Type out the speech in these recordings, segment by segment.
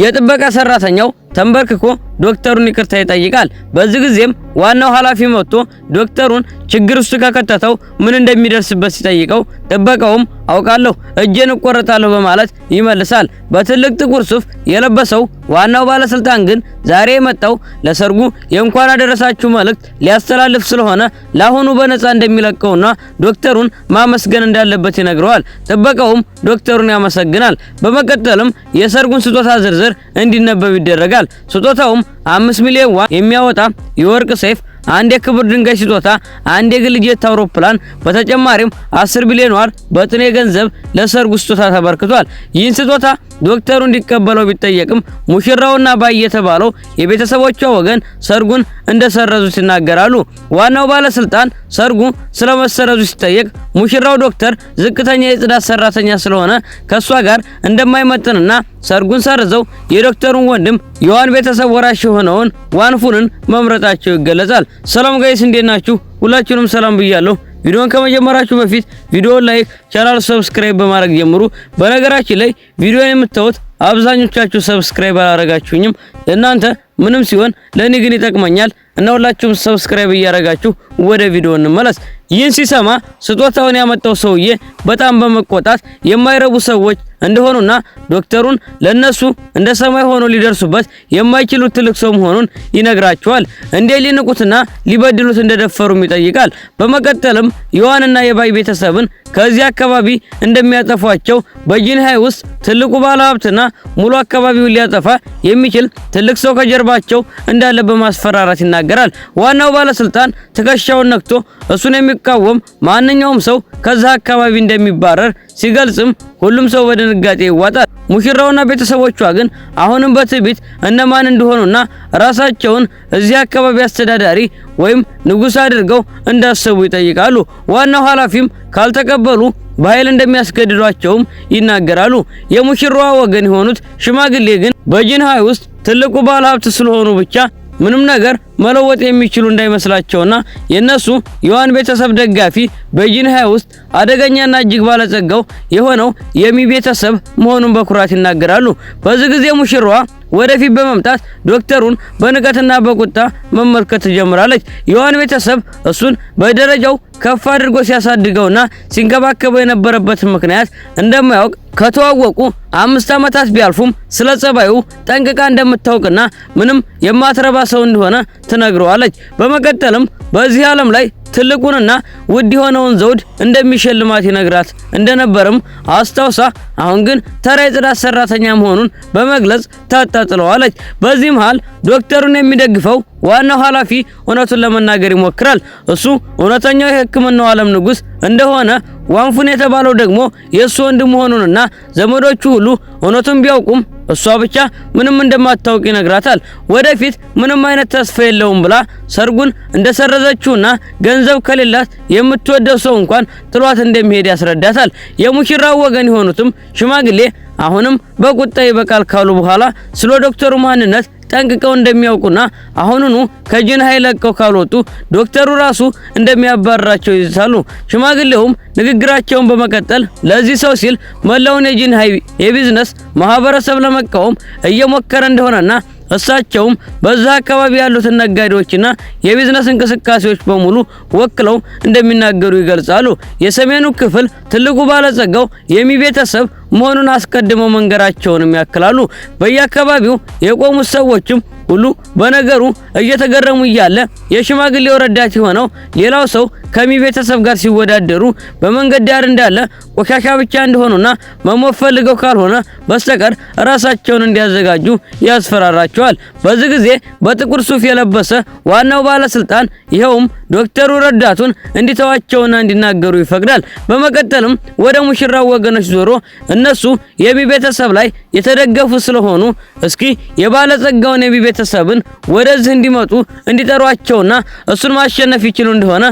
የጥበቃ ሰራተኛው ተንበርክኮ ዶክተሩን ይቅርታ ይጠይቃል። በዚህ ጊዜም ዋናው ኃላፊ መጥቶ ዶክተሩን ችግር ውስጥ ከከተተው ምን እንደሚደርስበት ሲጠይቀው ጥበቃውም አውቃለሁ እጄን እቆረጣለሁ በማለት ይመልሳል። በትልቅ ጥቁር ሱፍ የለበሰው ዋናው ባለስልጣን ግን ዛሬ የመጣው ለሰርጉ የእንኳን አደረሳችሁ መልእክት ሊያስተላልፍ ስለሆነ ለአሁኑ በነፃ እንደሚለቀውና ዶክተሩን ማመስገን እንዳለበት ይነግረዋል። ጥበቃውም ዶክተሩን ያመሰግናል። በመቀጠልም የሰርጉን ስጦታ ዝርዝር እንዲነበብ ይደረጋል። ስጦታውም 5 ሚሊዮን ዋን የሚያወጣ የወርቅ ሰይፍ፣ አንድ የክብር ድንጋይ ስጦታ፣ አንድ የግል ጄት አውሮፕላን፣ በተጨማሪም 10 ቢሊዮን ዋር በጥሬ ገንዘብ ለሰርጉ ስጦታ ተበርክቷል። ይህን ስጦታ ዶክተሩ እንዲቀበለው ቢጠየቅም ሙሽራውና ባይ የተባለው የቤተሰቦቿ ወገን ሰርጉን እንደሰረዙት ይናገራሉ። ዋናው ባለስልጣን ሰርጉ ስለመሰረዙ ሲጠየቅ ሙሽራው ዶክተር ዝቅተኛ የጽዳት ሰራተኛ ስለሆነ ከሷ ጋር እንደማይመጥንና ሰርጉን ሰርዘው የዶክተሩን ወንድም የዋን ቤተሰብ ወራሽ የሆነውን ዋንፉንን መምረጣቸው ይገለጻል። ሰላም ጋይስ እንዴት ናችሁ? ሁላችሁንም ሰላም ብያለሁ። ቪዲዮን ከመጀመራችሁ በፊት ቪዲዮውን ላይክ፣ ቻናል ሰብስክራይብ በማድረግ ጀምሩ። በነገራችን ላይ ቪዲዮን የምታዩት አብዛኞቻችሁ ሰብስክራይብ አላረጋችሁኝም። ለእናንተ ምንም ሲሆን ለኔ ግን ይጠቅመኛል እና ሁላችሁም ሰብስክራይብ እያረጋችሁ ወደ ቪዲዮ እንመለስ። ይህን ሲሰማ ስጦታውን ያመጣው ሰውዬ በጣም በመቆጣት የማይረቡ ሰዎች እንደሆኑና ዶክተሩን ለነሱ እንደ ሰማይ ሆኖ ሊደርሱበት የማይችሉት ትልቅ ሰው መሆኑን ይነግራቸዋል። እንዴ ሊንቁትና ሊበድሉት እንደደፈሩም ይጠይቃል። በመቀጠልም የዋንና የባይ ቤተሰብን ከዚህ አካባቢ እንደሚያጠፏቸው በጂንሃይ ውስጥ ትልቁ ባለሀብትና ሙሉ አካባቢውን ሊያጠፋ የሚችል ትልቅ ሰው ከጀርባቸው እንዳለ በማስፈራራት ይናገራል። ዋናው ባለስልጣን ትከሻውን ነክቶ እሱን የሚቃወም ማንኛውም ሰው ከዛ አካባቢ እንደሚባረር ሲገልጽም ሁሉም ሰው በድንጋጤ ይዋጣል። ሙሽራውና ቤተሰቦቿ ግን አሁንም በትዕቢት እነማን እንደሆኑና ራሳቸውን እዚህ አካባቢ አስተዳዳሪ ወይም ንጉስ አድርገው እንዳሰቡ ይጠይቃሉ። ዋናው ኃላፊም ካልተቀበሉ በኃይል እንደሚያስገድዷቸውም ይናገራሉ። የሙሽራዋ ወገን የሆኑት ሽማግሌ ግን በጂንሃይ ውስጥ ትልቁ ባለሀብት ስለሆኑ ብቻ ምንም ነገር መለወጥ የሚችሉ እንዳይመስላቸውና የነሱ የዋን ቤተሰብ ደጋፊ በጂንሃይ ውስጥ አደገኛና እጅግ ባለጸጋው የሆነው የሚ ቤተሰብ መሆኑን በኩራት ይናገራሉ። በዚህ ጊዜ ሙሽራዋ ወደፊት በመምጣት ዶክተሩን በንቀትና በቁጣ መመልከት ትጀምራለች። የዋን ቤተሰብ እሱን በደረጃው ከፍ አድርጎ ሲያሳድገውና ሲንከባከበው የነበረበት ምክንያት እንደማያውቅ ከተዋወቁ 5 ዓመታት ቢያልፉም ስለ ጸባዩ ጠንቅቃ እንደምታውቅና ምንም የማትረባ ሰው እንደሆነ ትነግረዋለች። በመቀጠልም በዚህ ዓለም ላይ ትልቁንና ውድ የሆነውን ዘውድ እንደሚሸልማት ይነግራት እንደነበርም አስታውሳ አሁን ግን ተራ የጽዳት ሰራተኛ መሆኑን በመግለጽ ታጣጥለዋለች። በዚህ መሃል ዶክተሩን የሚደግፈው ዋናው ኃላፊ እውነቱን ለመናገር ይሞክራል። እሱ እውነተኛው የሕክምናው ዓለም ንጉስ እንደሆነ ዋንፉን የተባለው ደግሞ የሱ ወንድም መሆኑንና ዘመዶቹ ሁሉ እውነቱን ቢያውቁም እሷ ብቻ ምንም እንደማታውቅ ይነግራታል። ወደፊት ምንም አይነት ተስፋ የለውም ብላ ሰርጉን እንደሰረዘችውና ገንዘብ ከሌላት የምትወደው ሰው እንኳን ጥሏት እንደሚሄድ ያስረዳታል። የሙሽራው ወገን የሆኑትም ሽማግሌ አሁንም በቁጣ ይበቃል ካሉ በኋላ ስለ ዶክተሩ ማንነት ጠንቅቀው እንደሚያውቁና አሁኑኑ ከጂንሃይ ለቀው ካልወጡ ዶክተሩ ራሱ እንደሚያባርራቸው ይዛሉ። ሽማግሌውም ንግግራቸውን በመቀጠል ለዚህ ሰው ሲል መላውን የጂንሃይ የቢዝነስ ማህበረሰብ ለመቃወም እየሞከረ እንደሆነና እሳቸውም በዛ አካባቢ ያሉትን ነጋዴዎችና የቢዝነስ እንቅስቃሴዎች በሙሉ ወክለው እንደሚናገሩ ይገልጻሉ። የሰሜኑ ክፍል ትልቁ ባለጸጋው የሚ ቤተሰብ መሆኑን አስቀድመው መንገራቸውንም ያክላሉ። በየአካባቢው የቆሙት ሰዎችም ሁሉ በነገሩ እየተገረሙ እያለ የሽማግሌው ረዳት የሆነው ሌላው ሰው ከሚ ቤተሰብ ጋር ሲወዳደሩ በመንገድ ዳር እንዳለ ቆሻሻ ብቻ እንደሆኑና መሞት ፈልገው ካልሆነ በስተቀር ራሳቸውን እንዲያዘጋጁ ያስፈራራቸዋል። በዚህ ጊዜ በጥቁር ሱፍ የለበሰ ዋናው ባለስልጣን ይኸውም ዶክተሩ ረዳቱን እንዲተዋቸውና እንዲናገሩ ይፈቅዳል። በመቀጠልም ወደ ሙሽራው ወገኖች ዞሮ እነሱ የሚ ቤተሰብ ላይ የተደገፉ ስለሆኑ እስኪ የባለጸጋውን የሚ ቤተሰብን ወደዚህ እንዲመጡ እንዲጠሯቸውና እሱን ማሸነፍ ይችሉ እንደሆነ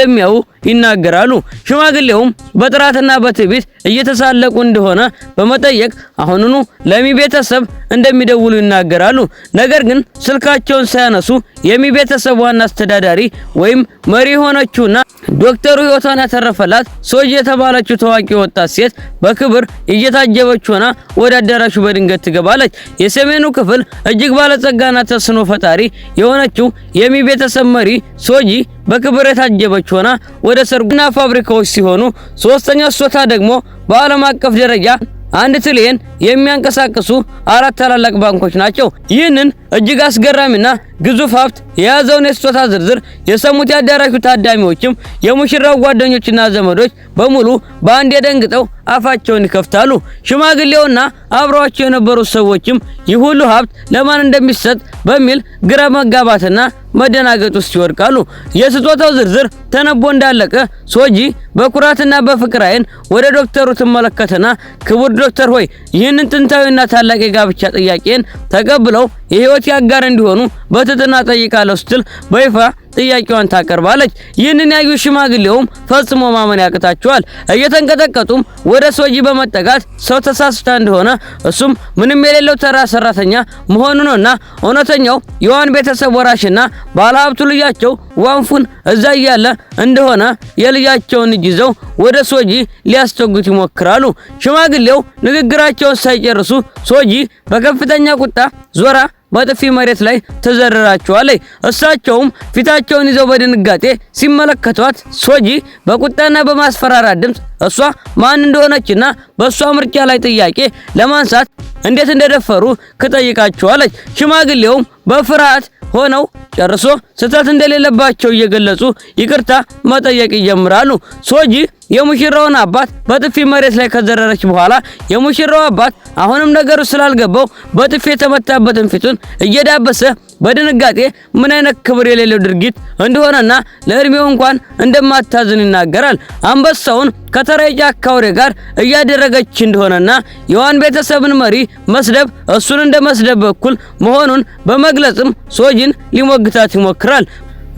እንደሚያዩ ይናገራሉ። ሽማግሌውም በጥራትና በትዕቢት እየተሳለቁ እንደሆነ በመጠየቅ አሁኑኑ ለሚ ቤተሰብ እንደሚደውሉ ይናገራሉ። ነገር ግን ስልካቸውን ሳያነሱ የሚ ቤተሰብ ዋና አስተዳዳሪ ወይም መሪ ሆነችውና ዶክተሩ ህይወቷን ያተረፈላት ሶጂ የተባለችው ታዋቂ ወጣት ሴት በክብር እየታጀበች ሆና ወደ አዳራሹ በድንገት ትገባለች። የሰሜኑ ክፍል እጅግ ባለጸጋና ተስኖ ፈጣሪ የሆነችው የሚ ቤተሰብ መሪ ሶጂ በክብር የታጀበች ሆና ወደ ሰርጉና ፋብሪካዎች ሲሆኑ ሶስተኛው ስጦታ ደግሞ በዓለም አቀፍ ደረጃ 1 ትሪሊየን የሚያንቀሳቅሱ 4 ታላላቅ ባንኮች ናቸው። ይህንን እጅግ አስገራሚና ግዙፍ ሀብት የያዘውን የስጦታ ዝርዝር የሰሙት ያዳራሹ ታዳሚዎችም የሙሽራው ጓደኞችና ዘመዶች በሙሉ በአንድ የደንግጠው አፋቸውን ይከፍታሉ። ሽማግሌውና አብረዋቸው የነበሩት ሰዎችም ይህ ሁሉ ሀብት ለማን እንደሚሰጥ በሚል ግራ መጋባትና መደናገጥ ውስጥ ይወድቃሉ። የስጦታው ዝርዝር ተነቦ እንዳለቀ ሶጂ በኩራትና በፍቅር አይን ወደ ዶክተሩ ትመለከተና ክቡር ዶክተር ሆይ ይህንን ጥንታዊና ታላቅ የጋብቻ ጥያቄን ተቀብለው የህይወት ያጋር እንዲሆኑ በትህትና ጠይቃለሁ ስትል በይፋ ጥያቄዋን ታቀርባለች። ይህንን ያዩ ሽማግሌውም ፈጽሞ ማመን ያቅታቸዋል። እየተንቀጠቀጡም ወደ ሶጂ በመጠጋት ሰው ተሳስታ እንደሆነ እሱም ምንም የሌለው ተራ ሰራተኛ መሆኑንና እውነተኛው የዋን ቤተሰብ ወራሽና ባለሀብቱ ልጃቸው ዋንፉን እዛ ያለ እንደሆነ የልጃቸውን እጅ ይዘው ወደ ሶጂ ሊያስጠጉት ይሞክራሉ። ሽማግሌው ንግግራቸውን ሳይጨርሱ ሶጂ በከፍተኛ ቁጣ ዞራ በጥፊ መሬት ላይ ተዘረራቸዋለች። እሳቸውም ፊታቸውን ይዘው በድንጋጤ ሲመለከቷት ሶጂ በቁጣና በማስፈራራት ድምጽ እሷ ማን እንደሆነችና በእሷ ምርጫ ላይ ጥያቄ ለማንሳት እንዴት እንደደፈሩ ከጠይቃቸዋለች። ሽማግሌውም በፍርሃት ሆነው ጨርሶ ስህተት እንደሌለባቸው እየገለጹ ይቅርታ መጠየቅ ይጀምራሉ። ሶጂ የሙሽራውን አባት በጥፊ መሬት ላይ ከዘረረች በኋላ የሙሽራው አባት አሁንም ነገሩ ስላልገባው በጥፊ የተመታበትን ፊቱን እየዳበሰ በድንጋጤ ምን አይነት ክብር የሌለው ድርጊት እንደሆነና ለእድሜው እንኳን እንደማታዝን ይናገራል። አንበሳውን ከተራ የጫካ አውሬ ጋር እያደረገች እንደሆነና የዋን ቤተሰብን መሪ መስደብ እሱን እንደ መስደብ በኩል መሆኑን በመግለጽም ሶጂን ሊሞግታት ይሞክራል።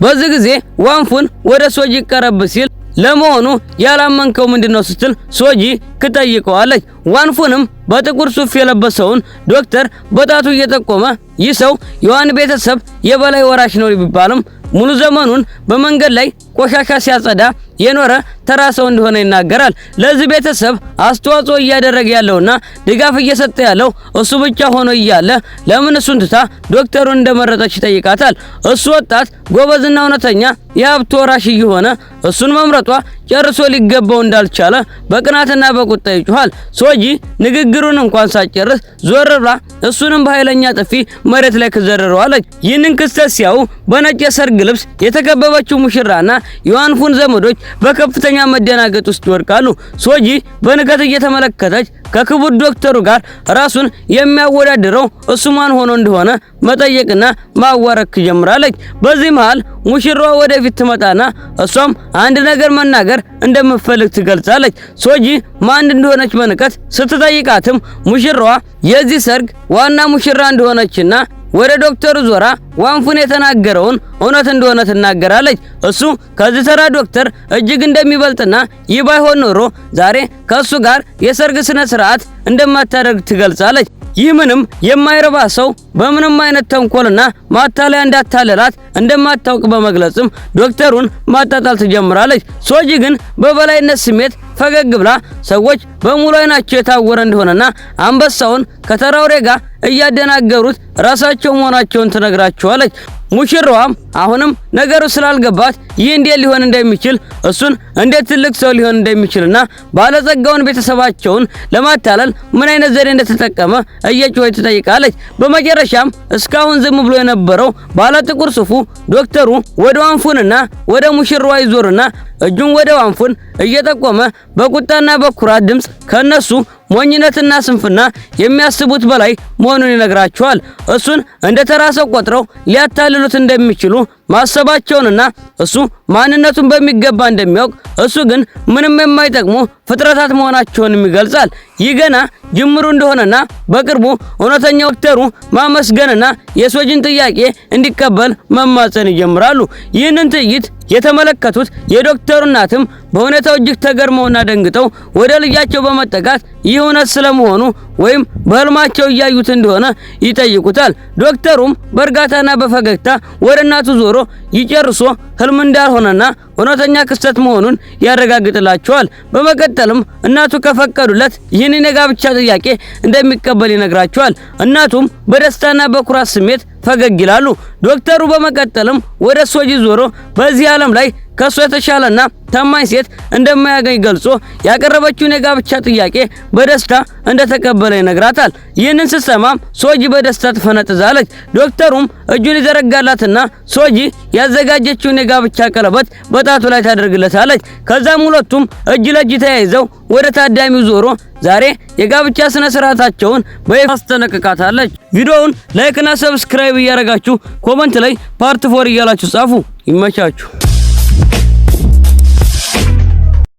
በዚህ ጊዜ ዋንፉን ወደ ሶጂ ቀረብ ሲል ለመሆኑ ያላመንከው ምንድነው ስትል ሶጂ ትጠይቀዋለች። ዋንፉንም በጥቁር ሱፍ የለበሰውን ዶክተር በጣቱ እየጠቆመ ይህ ሰው የዋን ቤተሰብ የበላይ ወራሽ ነው ቢባልም ሙሉ ዘመኑን በመንገድ ላይ ቆሻሻ ሲያጸዳ የኖረ ተራ ሰው እንደሆነ ይናገራል። ለዚህ ቤተሰብ አስተዋጽኦ እያደረገ ያለውና ድጋፍ እየሰጠ ያለው እሱ ብቻ ሆኖ እያለ ለምን እሱን ትታ ዶክተሩን እንደመረጠች ይጠይቃታል። እሱ ወጣት ጎበዝና እውነተኛ የሀብት ወራሽ እየሆነ እሱን መምረጧ ጨርሶ ሊገባው እንዳልቻለ በቅናትና በቁጣ ይጮሃል። ሶጂ ንግግሩን እንኳን ሳጨርስ ዞር ብላ እሱንም በኃይለኛ ጥፊ መሬት ላይ ከዘረረዋለች። ይህንን ክስተት ሲያዩ በነጭ የሰርግ ልብስ የተከበበችው ሙሽራና የዋንፉን ዘመዶች በከፍተኛ መደናገጥ ውስጥ ይወድቃሉ። ሶጂ በንቀት እየተመለከተች ከክቡር ዶክተሩ ጋር ራሱን የሚያወዳድረው እሱ ማን ሆኖ እንደሆነ መጠየቅና ማዋረክ ጀምራለች። በዚህ መሃል ሙሽራዋ ወደፊት ትመጣና እሷም አንድ ነገር መናገር እንደምትፈልግ ትገልጻለች። ሶጂ ማን እንደሆነች በንቀት ስትጠይቃትም ሙሽራዋ የዚህ ሰርግ ዋና ሙሽራ እንደሆነችና ወደ ዶክተሩ ዞራ ዋንፉን የተናገረውን እውነት እንደሆነ ትናገራለች። እሱ ከዚህ ተራ ዶክተር እጅግ እንደሚበልጥና ይህ ባይሆን ኖሮ ዛሬ ከሱ ጋር የሰርግ ስነ ስርዓት እንደማታደርግ ትገልጻለች። ይህ ምንም የማይረባ ሰው በምንም አይነት ተንኮልና ማታለያ እንዳታለላት እንደማታውቅ በመግለጽም ዶክተሩን ማጣጣል ትጀምራለች። ሶጂ ግን በበላይነት ስሜት ፈገግ ብላ ሰዎች በሙሉ አይናቸው የታወረ እንደሆነና አንበሳውን ከተራውሬ ጋር እያደናገሩት ራሳቸው መሆናቸውን ትነግራቸዋለች። ሙሽራዋም አሁንም ነገሩ ስላልገባት ይህ እንዴት ሊሆን እንደሚችል እሱን እንዴት ትልቅ ሰው ሊሆን እንደሚችልና ባለጸጋውን ቤተሰባቸውን ለማታለል ምን አይነት ዘዴ እንደተጠቀመ እየጮኸች ትጠይቃለች። በመጨረሻም እስካሁን ዝም ብሎ የነበረው ባለ ጥቁር ሱፉ ዶክተሩ ወደ ዋንፉንና ወደ ሙሽራዋ ይዞርና እጁን ወደ ዋንፉን እየጠቆመ በቁጣና በኩራት ድምጽ ከነሱ ሞኝነትና ስንፍና የሚያስቡት በላይ መሆኑን ይነግራቸዋል። እሱን እንደ ተራ ሰው ቆጥረው ሊያታልሉት እንደሚችሉ ማሰባቸውንና እሱ ማንነቱን በሚገባ እንደሚያውቅ እሱ ግን ምንም የማይጠቅሙ ፍጥረታት መሆናቸውን ይገልጻል። ይህ ገና ጅምሩ እንደሆነና በቅርቡ እውነተኛው ዶክተሩ ማመስገንና የሶጂን ጥያቄ እንዲቀበል መማጸን ይጀምራሉ። ይህንን ትዕይንት የተመለከቱት የዶክተሩ እናትም በሁኔታው እጅግ ተገርመውና ደንግጠው ወደ ልጃቸው በመጠጋት ይህ እውነት ስለመሆኑ ወይም በህልማቸው እያዩት እንደሆነ ይጠይቁታል። ዶክተሩም በእርጋታና በፈገግታ ወደ እናቱ ዞሮ ይጨርሶ ህልም እንዳልሆነና እውነተኛ ክስተት መሆኑን ያረጋግጥላቸዋል። በመቀጠልም እናቱ ከፈቀዱለት ይህንን የጋብቻ ጥያቄ እንደሚቀበል ይነግራቸዋል። እናቱም በደስታና በኩራት ስሜት ፈገግ ይላሉ። ዶክተሩ በመቀጠልም ወደ ሶጂ ዞሮ በዚህ ዓለም ላይ ከሱ የተሻለና ታማኝ ሴት እንደማያገኝ ገልጾ ያቀረበችውን የጋብቻ ጥያቄ በደስታ እንደተቀበለ ይነግራታል። ይህንን ስትሰማም ሶጂ በደስታ ትፈነጥዛለች። ዶክተሩም እጁን ይዘረጋላትና ሶጂ ያዘጋጀችውን የጋብቻ ቀለበት በጣቱ ላይ ታደርግለታለች። ከዛም ሁለቱም እጅ ለእጅ ተያይዘው ወደ ታዳሚው ዞሮ ዛሬ የጋብቻ ስነ ስርዓታቸውን በይፋ ታስጠነቅቃታለች። ቪዲዮውን ላይክ እና ሰብስክራይብ እያደረጋችሁ ኮሜንት ላይ ፓርት 4 እያላችሁ ጻፉ። ይመቻችሁ።